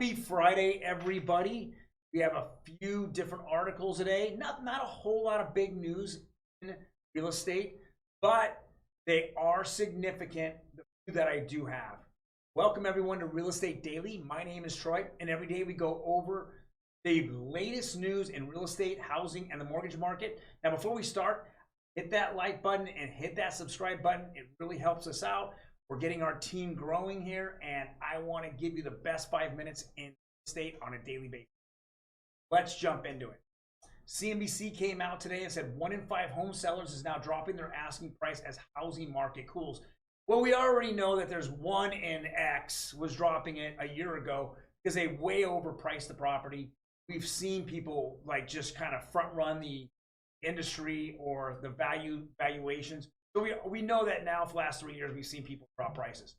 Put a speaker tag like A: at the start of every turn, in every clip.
A: Happy Friday, everybody. We have a few different articles today. Not a whole lot of big news in real estate, but they are significant, the few that I do have. Welcome everyone to Real Estate Daily. My name is Troy, and every day we go over the latest news in real estate, housing, and the mortgage market. Now, before we start, hit that like button and hit that subscribe button. It really helps us out. We're getting our team growing here, and I want to give you the best 5 minutes in real estate on a daily basis. Let's jump into it. CNBC came out today and said 1 in 5 home sellers is now dropping their asking price as housing market cools. Well, we already know that there's 1 in X was dropping it a year ago because they way overpriced the property. We've seen people like just kind of front run the industry or the valuations. So we know that now for the last 3 years we've seen people drop prices.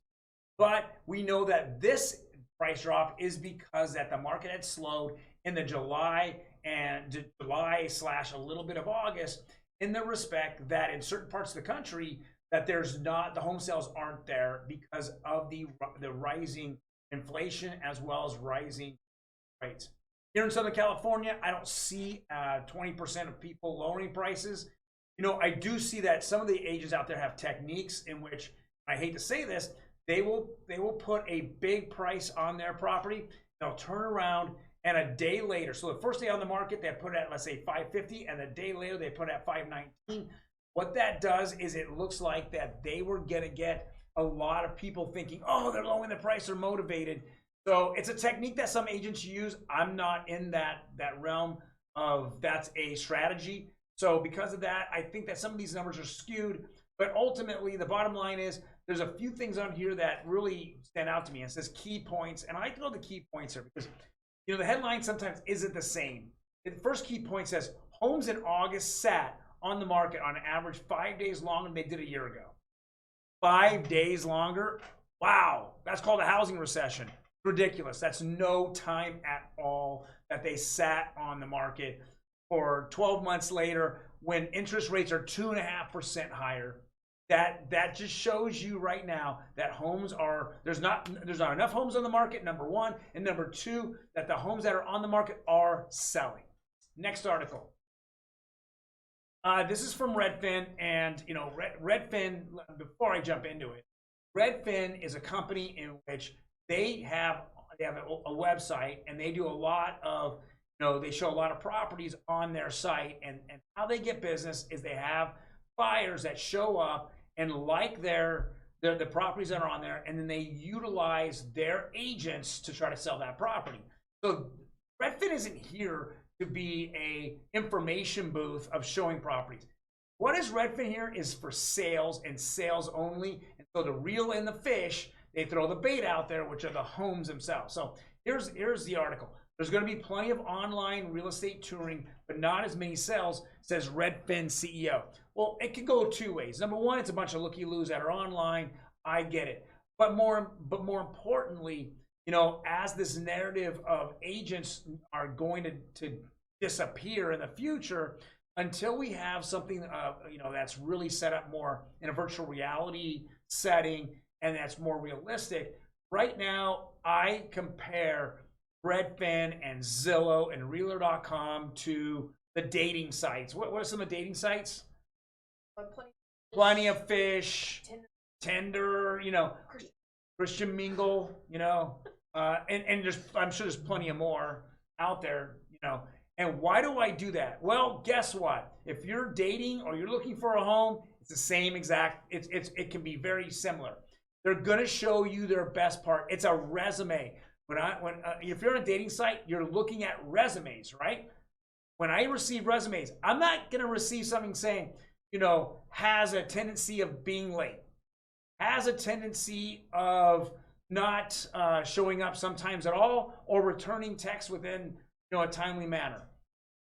A: But we know that this price drop is because that the market had slowed in the July / a little bit of August, in the respect that in certain parts of the country that there's not, the home sales aren't there because of the rising inflation as well as rising rates. Here in Southern California, I don't see 20% of people lowering prices. You know, I do see that some of the agents out there have techniques in which, I hate to say this, they will put a big price on their property. They'll turn around and a day later, so the first day on the market, they put it at, let's say, $550, and the day later they put it at $519. What that does is it looks like that they were gonna get a lot of people thinking, oh, they're lowering the price, they're motivated. So it's a technique that some agents use. I'm not in that realm of that's a strategy. So because of that, I think that some of these numbers are skewed. But ultimately, the bottom line is there's a few things on here that really stand out to me. It says key points, and I like to know the key points here because you know the headline sometimes isn't the same. The first key point says homes in August sat on the market on average 5 days longer than they did a year ago. 5 days longer? Wow, that's called a housing recession. Ridiculous. That's no time at all that they sat on the market for 12 months later when interest rates are 2.5% higher. That just shows you right now that homes are, there's not enough homes on the market, number one, and number two, that the homes that are on the market are selling. Next article. This is from Redfin, and you know, Redfin, before I jump into it, Redfin is a company in which they have a website, and they do a lot of, you know, they show a lot of properties on their site, and how they get business is they have buyers that show up and like the properties that are on there, and then they utilize their agents to try to sell that property. So Redfin isn't here to be a information booth of showing properties. What is Redfin here is for sales and sales only, and so the reel in the fish, they throw the bait out there, which are the homes themselves. So here's the article. There's going to be plenty of online real estate touring, but not as many sales, says Redfin CEO. Well, it could go 2 ways. Number one, it's a bunch of looky-loos that are online. I get it. But more importantly, you know, as this narrative of agents are going to disappear in the future, until we have something, you know, that's really set up more in a virtual reality setting and that's more realistic. Right now, I compare Redfin and Zillow and Realtor.com to the dating sites. What are some of the dating sites? Plenty of Fish, Tinder, you know, Christian Mingle, you know, and there's, I'm sure there's plenty of more out there, you know. And why do I do that? Well, guess what? If you're dating or you're looking for a home, it's the same exact. It can be very similar. They're gonna show you their best part. It's a resume. If you're on a dating site, you're looking at resumes, right? When I receive resumes, I'm not gonna receive something saying, you know, has a tendency of being late, has a tendency of not showing up sometimes at all, or returning texts within, you know, a timely manner.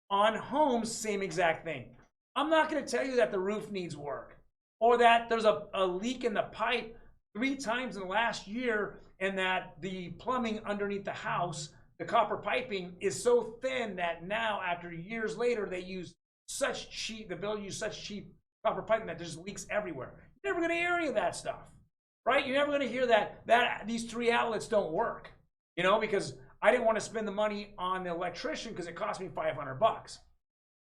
A: On homes, same exact thing. I'm not gonna tell you that the roof needs work, or that there's a leak in the pipe 3 times in the last year, and that the plumbing underneath the house, the copper piping, is so thin that now, after years later, they use such cheap, the builder used such cheap copper piping that there's leaks everywhere. You're never going to hear any of that stuff, right? You're never going to hear that these 3 outlets don't work, you know, because I didn't want to spend the money on the electrician because it cost me $500.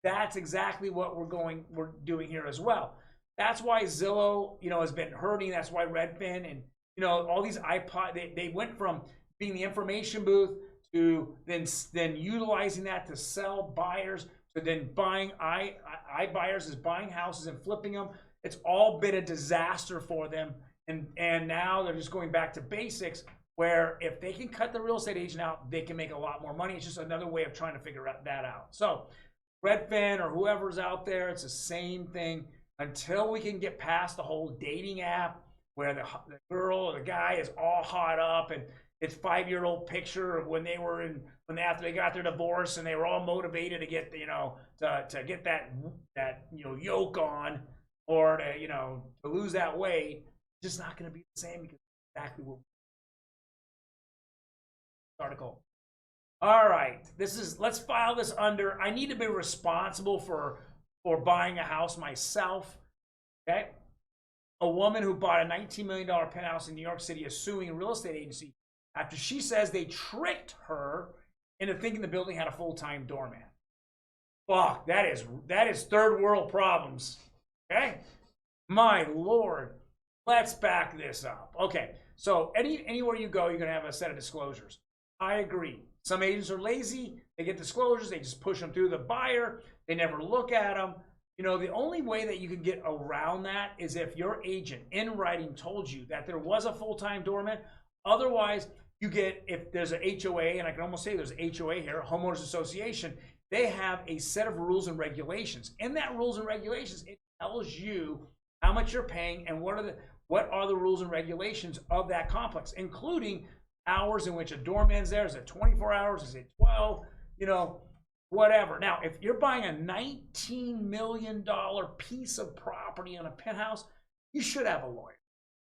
A: That's exactly what we're doing here as well. That's why Zillow, has been hurting. That's why Redfin and all these iPod, they went from being the information booth to then utilizing that to sell buyers, to then buying iBuyers is buying houses and flipping them. It's all been a disaster for them, and now they're just going back to basics, where if they can cut the real estate agent out, they can make a lot more money. It's just another way of trying to figure that out. So Redfin or whoever's out there, it's the same thing. Until we can get past the whole dating app where the girl or the guy is all hot up and it's 5-year-old picture of when after they got their divorce and they were all motivated to get to get that yoke on, or to lose that weight, it's just not going to be the same, because exactly what article. All right, let's file this under. I need to be responsible for buying a house myself. Okay, a woman who bought a $19 million penthouse in New York City is suing a real estate agency after she says they tricked her into thinking the building had a full-time doorman. Fuck, that is third world problems. Okay, my lord. Let's back this up. Okay, so anywhere you go, you're gonna have a set of disclosures. I agree. Some agents are lazy. They get disclosures. They just push them through the buyer. They never look at them. The only way that you can get around that is if your agent in writing told you that there was a full-time doorman. Otherwise, if there's an HOA, and I can almost say there's an HOA here, homeowners association, they have a set of rules and regulations. In that rules and regulations, it tells you how much you're paying and what are the rules and regulations of that complex, including hours in which a doorman's there. Is it 24 hours? Is it 12? Whatever. Now, if you're buying a $19 million piece of property on a penthouse, you should have a lawyer,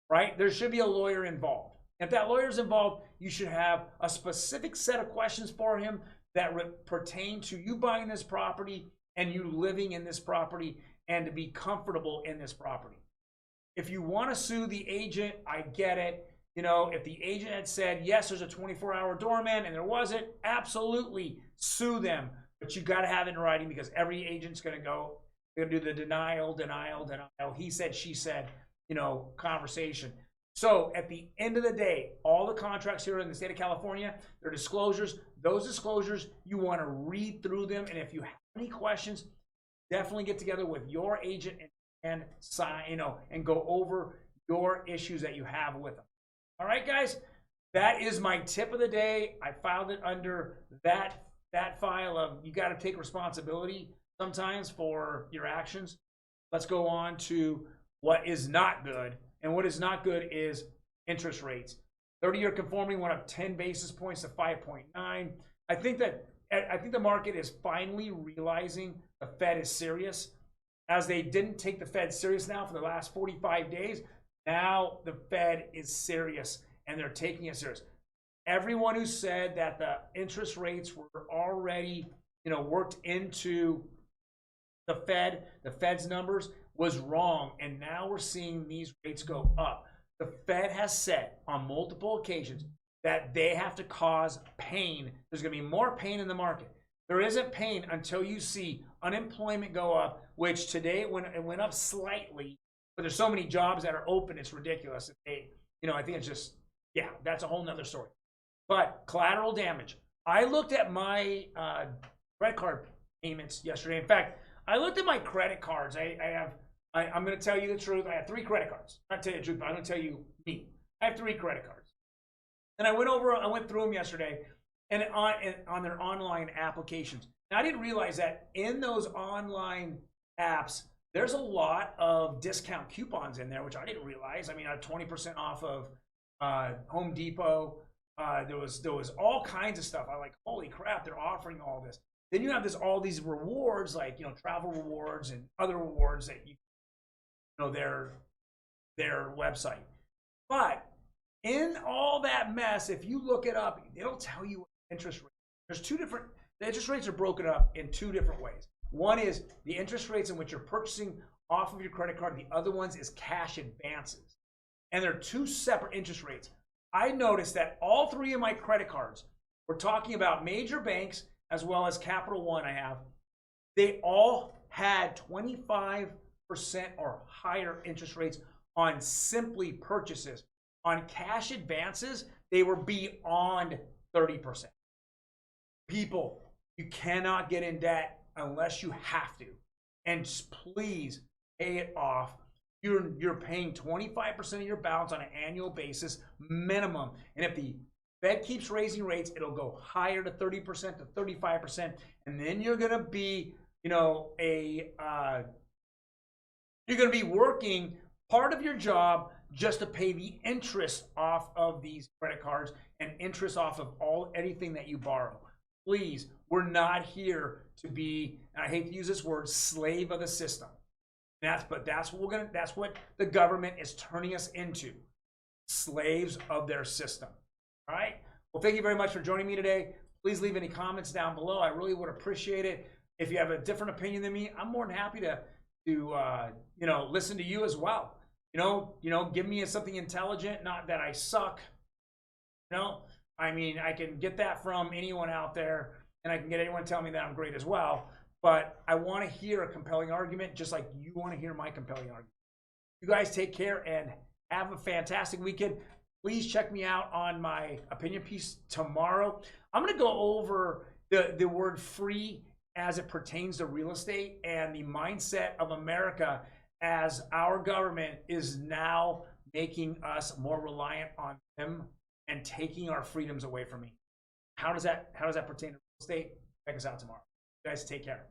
A: right? There should be a lawyer involved. If that lawyer's involved, you should have a specific set of questions for him that pertain to you buying this property and you living in this property and to be comfortable in this property. If you want to sue the agent, I get it. If the agent had said, yes, there's a 24-hour doorman, and there wasn't, absolutely sue them. But you got to have it in writing, because every agent's going to do the denial. He said, she said, conversation. So at the end of the day, all the contracts here in the state of California, they're disclosures. Those disclosures, you want to read through them. And if you have any questions, definitely get together with your agent and sign, and go over your issues that you have with them. All right, guys, that is my tip of the day. I filed it under that file of you got to take responsibility sometimes for your actions. Let's go on to what is not good. And what is not good is interest rates. 30-year conforming went up 10 basis points to 5.9. I think the market is finally realizing the Fed is serious, as they didn't take the Fed serious now for the last 45 days. Now the Fed is serious, and they're taking it serious. Everyone who said that the interest rates were already, worked into the Fed's numbers, was wrong, and now we're seeing these rates go up. The Fed has said on multiple occasions that they have to cause pain. There's going to be more pain in the market. There isn't pain until you see unemployment go up, which today it went up slightly, but there's so many jobs that are open, it's ridiculous. I think it's just, that's a whole nother story. But collateral damage. I looked at my credit card payments yesterday. In fact, I looked at my credit cards. I'm going to tell you the truth. I have 3 credit cards. I'm not telling you the truth, but I'm going to tell you me. I have 3 credit cards. And I went through them yesterday, and on their online applications. Now, I didn't realize that in those online apps, there's a lot of discount coupons in there, which I didn't realize. I mean, I had 20% off of Home Depot. There was all kinds of stuff. I'm like, holy crap, they're offering all this. Then you have all these rewards, like travel rewards and other rewards that their website. But in all that mess, if you look it up, it'll tell you what interest rate. There's the interest rates are broken up in 2 different ways. One is the interest rates in which you're purchasing off of your credit card. The other ones is cash advances. And they're 2 separate interest rates. I noticed that all 3 of my credit cards We're talking about major banks as well as Capital One. They all had 25% or higher interest rates on simply purchases. On cash advances, they were beyond 30%. People, you cannot get in debt unless you have to. And please pay it off. You're paying 25% of your balance on an annual basis minimum. And if the Fed keeps raising rates, it'll go higher to 30% to 35%. And then you're going to be, you're going to be working part of your job just to pay the interest off of these credit cards and interest off of anything that you borrow. Please, we're not here to be, and I hate to use this word, slave of the system. That's what the government is turning us into, slaves of their system. All right. Well, thank you very much for joining me today. Please leave any comments down below. I really would appreciate it. If you have a different opinion than me, I'm more than happy to listen to you as well. Give me something intelligent, not that I suck. I mean, I can get that from anyone out there, and I can get anyone telling me that I'm great as well. But I want to hear a compelling argument, just like you want to hear my compelling argument. You guys take care and have a fantastic weekend. Please check me out on my opinion piece tomorrow. I'm going to go over the word free as it pertains to real estate and the mindset of America as our government is now making us more reliant on them and taking our freedoms away from me. How does that pertain to real estate? Check us out tomorrow. You guys take care.